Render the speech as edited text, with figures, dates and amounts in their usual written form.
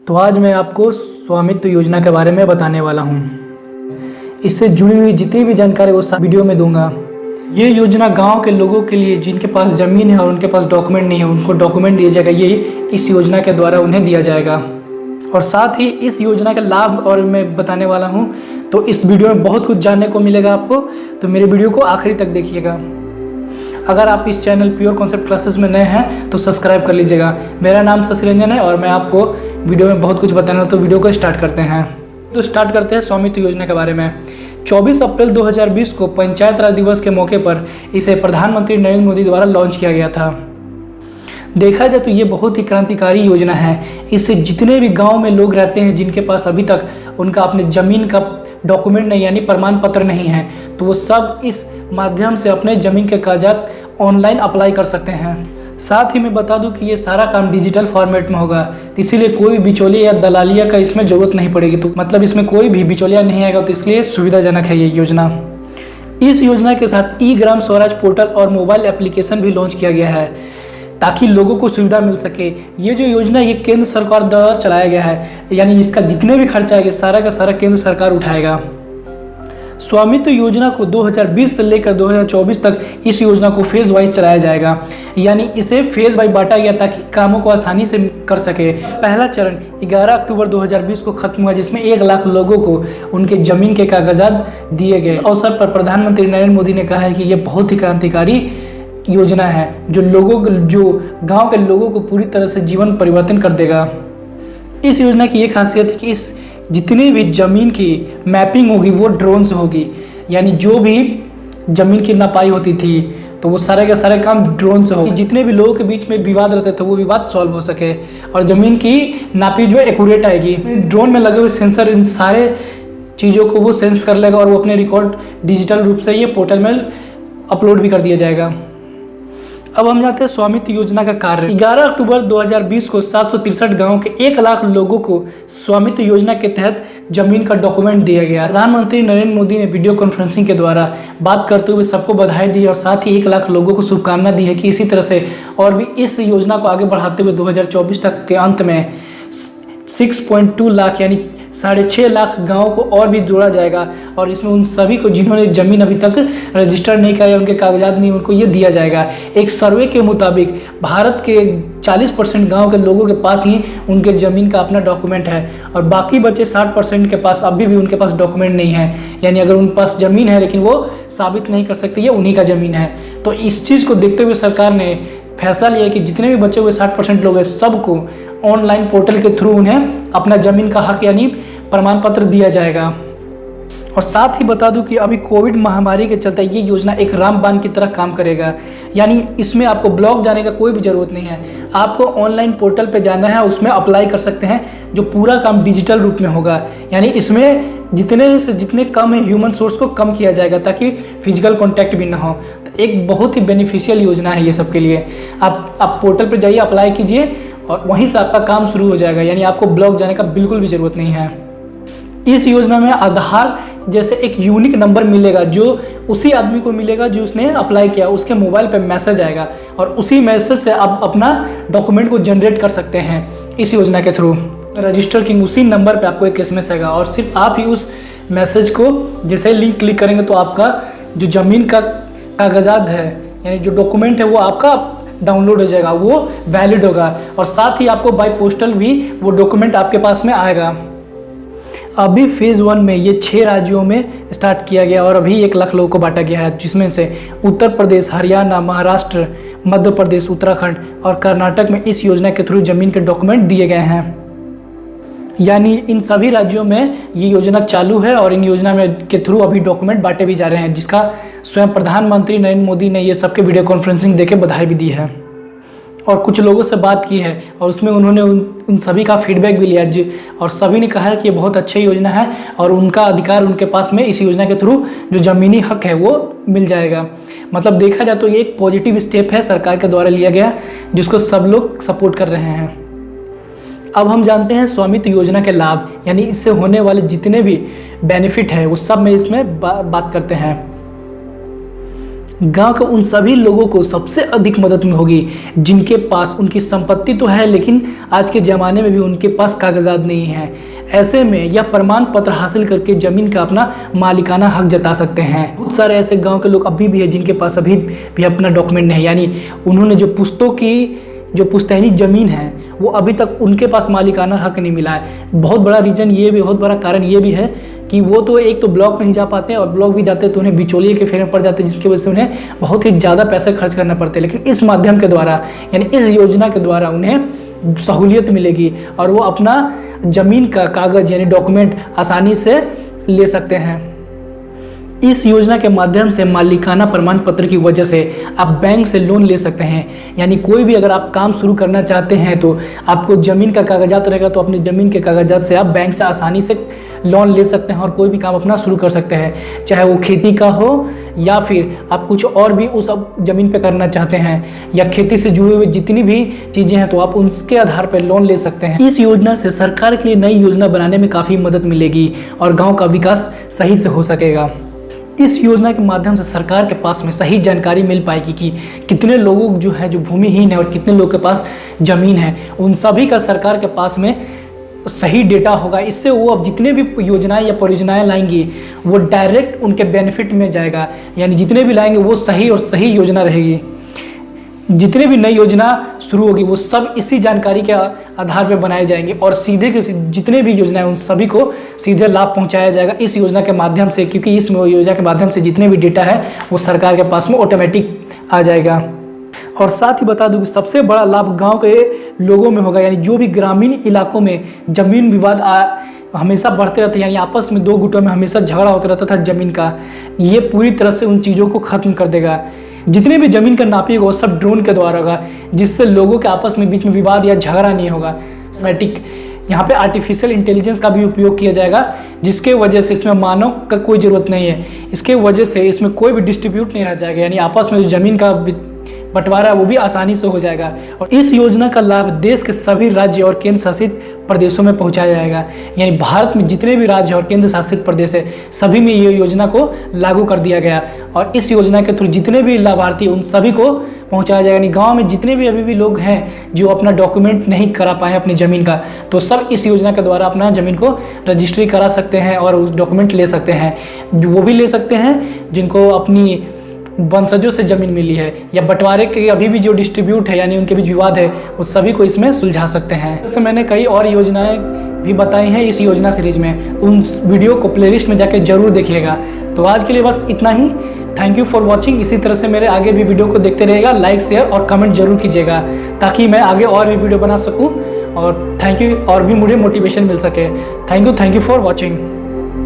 तो आज मैं आपको स्वामित्व योजना के बारे में बताने वाला हूँ। इससे जुड़ी हुई जितनी भी जानकारी वो सब वीडियो में दूंगा। ये योजना गांव के लोगों के लिए जिनके पास ज़मीन है और उनके पास डॉक्यूमेंट नहीं है, उनको डॉक्यूमेंट दिया जाएगा। ये इस योजना के द्वारा उन्हें दिया जाएगा। और साथ ही इस योजना के लाभ और मैं बताने वाला हूँ। तो इस वीडियो में बहुत कुछ जानने को मिलेगा आपको, तो मेरे वीडियो को आखिरी तक देखिएगा। अगर आप इस चैनल प्योर कॉन्सेप्ट क्लासेस में नए हैं तो सब्सक्राइब कर लीजिएगा। मेरा नाम शशि रंजन है और मैं आपको वीडियो में बहुत कुछ बताना, तो वीडियो को स्टार्ट करते हैं। तो स्टार्ट करते हैं स्वामित्व योजना के बारे में। 24 अप्रैल 2020 को पंचायत राज दिवस के मौके पर इसे प्रधानमंत्री नरेंद्र मोदी द्वारा लॉन्च किया गया था। देखा जाए तो ये बहुत ही क्रांतिकारी योजना है। इससे जितने भी गांव में लोग रहते हैं जिनके पास अभी तक उनका अपने ज़मीन का डॉक्यूमेंट नहीं यानी प्रमाण पत्र नहीं है, तो वो सब इस माध्यम से अपने ज़मीन के कागजात ऑनलाइन अप्लाई कर सकते हैं। साथ ही मैं बता दूं कि ये सारा काम डिजिटल फॉर्मेट में होगा, इसीलिए कोई बिचौलिया या दलालिया का इसमें ज़रूरत नहीं पड़ेगी। तो मतलब इसमें कोई भी बिचौलिया नहीं आएगा, तो इसलिए सुविधाजनक है ये योजना। इस योजना के साथ ई ग्राम स्वराज पोर्टल और मोबाइल एप्लीकेशन भी लॉन्च किया गया है ताकि लोगों को सुविधा मिल सके। ये जो योजना ये केंद्र सरकार द्वारा चलाया गया है, यानी इसका जितने भी खर्चा है सारा का सारा केंद्र सरकार उठाएगा। स्वामित्व योजना को 2020 से लेकर 2024 तक इस योजना को फेज वाइज चलाया जाएगा, यानी इसे फेज वाइज बांटा गया ताकि कामों को आसानी से कर सके। पहला चरण 11 अक्टूबर 2020 को खत्म हुआ, जिसमें 1 लाख लोगों को उनके जमीन के कागजात दिए गए। अवसर पर प्रधानमंत्री नरेंद्र मोदी ने कहा है कि यह बहुत ही क्रांतिकारी योजना है जो गांव के लोगों को पूरी तरह से जीवन परिवर्तन कर देगा। इस योजना की एक खासियत है कि इस जितनी भी ज़मीन की मैपिंग होगी वो ड्रोन से होगी, यानी जो भी ज़मीन की नपाई होती थी तो वो सारे के सारे काम ड्रोन से होगी। जितने भी लोगों के बीच में विवाद रहते थे वो विवाद सॉल्व हो सके और ज़मीन की नापी जो एक्यूरेट आएगी। ड्रोन में लगे हुए सेंसर इन सारे चीज़ों को वो सेंस कर लेगा और वो अपने रिकॉर्ड डिजिटल रूप से ये पोर्टल में अपलोड भी कर दिया जाएगा। अब हम जाते हैं स्वामित्व योजना का कार्य। 11 अक्टूबर 2020 को 763 गांव के 1 लाख लोगों को स्वामित्व योजना के तहत जमीन का डॉक्यूमेंट दिया गया। प्रधानमंत्री नरेंद्र मोदी ने वीडियो कॉन्फ्रेंसिंग के द्वारा बात करते हुए सबको बधाई दी और साथ ही 1 लाख लोगों को शुभकामना दी है कि इसी तरह से और भी इस योजना को आगे बढ़ाते हुए 2024 तक के अंत में 6.2 लाख यानी 6.5 लाख गाँव को और भी जोड़ा जाएगा। और इसमें उन सभी को जिन्होंने ज़मीन अभी तक रजिस्टर नहीं किया या उनके कागजात नहीं, उनको ये दिया जाएगा। एक सर्वे के मुताबिक भारत के 40% गांव के लोगों के पास ही उनके ज़मीन का अपना डॉक्यूमेंट है और बाकी बचे 60% के पास अभी भी उनके पास डॉक्यूमेंट नहीं है, यानी अगर उनके पास ज़मीन है लेकिन वो साबित नहीं कर सकते ये उन्हीं का ज़मीन है। तो इस चीज़ को देखते हुए सरकार ने फैसला लिया कि जितने भी बचे हुए 60% लोग हैं सबको ऑनलाइन पोर्टल के थ्रू उन्हें अपना ज़मीन का हक यानी प्रमाण पत्र दिया जाएगा। और साथ ही बता दूं कि अभी कोविड महामारी के चलते ये योजना एक रामबाण की तरह काम करेगा, यानी इसमें आपको ब्लॉक जाने का कोई भी ज़रूरत नहीं है। आपको ऑनलाइन पोर्टल पे जाना है, उसमें अप्लाई कर सकते हैं, जो पूरा काम डिजिटल रूप में होगा। यानी इसमें जितने से जितने कम है ह्यूमन सोर्स को कम किया जाएगा ताकि फिजिकल कॉन्टैक्ट भी ना हो। तो एक बहुत ही बेनिफिशियल योजना है ये सबके लिए। आप पोर्टल पर जाइए, अप्लाई कीजिए और वहीं से आपका काम शुरू हो जाएगा, यानी आपको ब्लॉक जाने का बिल्कुल भी ज़रूरत नहीं है। इस योजना में आधार जैसे एक यूनिक नंबर मिलेगा जो उसी आदमी को मिलेगा जो उसने अप्लाई किया। उसके मोबाइल पे मैसेज आएगा और उसी मैसेज से आप अपना डॉक्यूमेंट को जनरेट कर सकते हैं इस योजना के थ्रू। रजिस्टर किंग उसी नंबर पे आपको एक एसएमएस आएगा और सिर्फ आप ही उस मैसेज को जैसे लिंक क्लिक करेंगे तो आपका जो ज़मीन का कागजात है यानी जो डॉक्यूमेंट है वो आपका डाउनलोड हो जाएगा, वो वैलिड होगा और साथ ही आपको बाय पोस्टल भी वो डॉक्यूमेंट आपके पास में आएगा। अभी फेज़ 1 में ये 6 राज्यों में स्टार्ट किया गया और अभी 1 लाख लोगों को बांटा गया है, जिसमें से उत्तर प्रदेश, हरियाणा, महाराष्ट्र, मध्य प्रदेश, उत्तराखंड और कर्नाटक में इस योजना के थ्रू ज़मीन के डॉक्यूमेंट दिए गए हैं। यानी इन सभी राज्यों में ये योजना चालू है और इन योजना में के थ्रू अभी डॉक्यूमेंट बांटे भी जा रहे हैं, जिसका स्वयं प्रधानमंत्री नरेंद्र मोदी ने ये सबके वीडियो कॉन्फ्रेंसिंग देके बधाई भी दी है और कुछ लोगों से बात की है और उसमें उन्होंने उन सभी का फीडबैक भी लिया और सभी ने कहा है कि ये बहुत अच्छी योजना है और उनका अधिकार उनके पास में इस योजना के थ्रू जो ज़मीनी हक है वो मिल जाएगा। मतलब देखा जाए तो ये एक पॉजिटिव स्टेप है सरकार के द्वारा लिया गया, जिसको सब लोग सपोर्ट कर रहे हैं। अब हम जानते हैं स्वामित्व योजना के लाभ, यानी इससे होने वाले जितने भी बेनिफिट है वो सब में इसमें बात करते हैं। गांव के उन सभी लोगों को सबसे अधिक मदद में होगी जिनके पास उनकी संपत्ति तो है लेकिन आज के ज़माने में भी उनके पास कागजात नहीं है। ऐसे में यह प्रमाण पत्र हासिल करके ज़मीन का अपना मालिकाना हक जता सकते हैं। बहुत सारे ऐसे गांव के लोग अभी भी है जिनके पास अभी भी अपना डॉक्यूमेंट नहीं है, यानी उन्होंने जो पुश्तैनी ज़मीन है वो अभी तक उनके पास मालिकाना हक नहीं मिला है। बहुत बड़ा कारण ये भी है कि वो तो एक तो ब्लॉक नहीं जा पाते और ब्लॉक भी जाते तो उन्हें बिचौलिए के फेरे में पड़ जाते, जिसकी वजह से उन्हें बहुत ही ज़्यादा पैसे खर्च करना पड़ते हैं। लेकिन इस माध्यम के द्वारा यानी इस योजना के द्वारा उन्हें सहूलियत मिलेगी और वो अपना ज़मीन का कागज़ यानी डॉक्यूमेंट आसानी से ले सकते हैं। इस योजना के माध्यम से मालिकाना प्रमाण पत्र की वजह से आप बैंक से लोन ले सकते हैं। यानी कोई भी अगर आप काम शुरू करना चाहते हैं तो आपको ज़मीन का कागजात रहेगा तो अपनी ज़मीन के कागजात से आप बैंक से आसानी से लोन ले सकते हैं और कोई भी काम अपना शुरू कर सकते हैं, चाहे वो खेती का हो या फिर आप कुछ और भी उस ज़मीन पे करना चाहते हैं या खेती से जुड़े हुए जितनी भी चीज़ें हैं तो आप उसके आधार पर लोन ले सकते हैं। इस योजना से सरकार के लिए नई योजना बनाने में काफ़ी मदद मिलेगी और गाँव का विकास सही से हो सकेगा। इस योजना के माध्यम से सरकार के पास में सही जानकारी मिल पाएगी कि कितने लोगों जो है जो भूमिहीन है और कितने लोगों के पास ज़मीन है, उन सभी का सरकार के पास में सही डेटा होगा। इससे वो अब जितने भी योजनाएं या परियोजनाएं लाएंगी वो डायरेक्ट उनके बेनिफिट में जाएगा, यानी जितने भी लाएंगे वो सही और सही योजना रहेगी। जितने भी नई योजना शुरू होगी वो सब इसी जानकारी के आधार पर बनाए जाएंगे और सीधे के जितने भी योजना है उन सभी को सीधे लाभ पहुंचाया जाएगा इस योजना के माध्यम से, क्योंकि इस योजना के माध्यम से जितने भी डेटा है वो सरकार के पास में ऑटोमेटिक आ जाएगा। और साथ ही बता दूं कि सबसे बड़ा लाभ गांव के लोगों में होगा, यानी जो भी ग्रामीण इलाकों में जमीन विवाद हमेशा बढ़ते रहते हैं, यानी आपस में दो गुटों में हमेशा झगड़ा होता रहता था ज़मीन का, ये पूरी तरह से उन चीज़ों को ख़त्म कर देगा। जितने भी ज़मीन का नापिएगा वो सब ड्रोन के द्वारा होगा, जिससे लोगों के आपस में बीच में विवाद या झगड़ा नहीं होगा। सिस्टमैटिक यहाँ पे आर्टिफिशियल इंटेलिजेंस का भी उपयोग किया जाएगा, जिसके वजह से इसमें मानव का कोई ज़रूरत नहीं है। इसके वजह से इसमें कोई भी डिस्ट्रीब्यूट नहीं रह जाएगा, यानी आपस में जो ज़मीन का बंटवारा वो भी आसानी से हो जाएगा। और इस योजना का लाभ देश के सभी राज्य और केंद्र शासित प्रदेशों में पहुंचाया जाएगा, यानी भारत में जितने भी राज्य और केंद्र शासित प्रदेश है सभी में ये योजना को लागू कर दिया गया और इस योजना के थ्रू जितने भी लाभार्थी उन सभी को पहुंचाया जाएगा। यानी गांव में जितने भी अभी भी लोग हैं जो अपना डॉक्यूमेंट नहीं करा पाए अपनी ज़मीन का, तो सब इस योजना के द्वारा अपना ज़मीन को रजिस्ट्री करा सकते हैं और उस डॉक्यूमेंट ले सकते हैं। वो भी ले सकते हैं जिनको अपनी वंशजों से ज़मीन मिली है या बंटवारे के अभी भी जो डिस्ट्रीब्यूट है यानी उनके बीच विवाद है, उस सभी को इसमें सुलझा सकते हैं। जैसे मैंने कई और योजनाएं भी बताई हैं इस योजना सीरीज में, उन वीडियो को प्लेलिस्ट में जाके जरूर देखिएगा। तो आज के लिए बस इतना ही। Thank you for watching. इसी तरह से मेरे आगे भी वीडियो को देखते रहिएगा, लाइक शेयर और कमेंट जरूर कीजिएगा ताकि मैं आगे और भी वीडियो बना सकूँ और थैंक यू और भी मुझे मोटिवेशन मिल सके। Thank you for watching.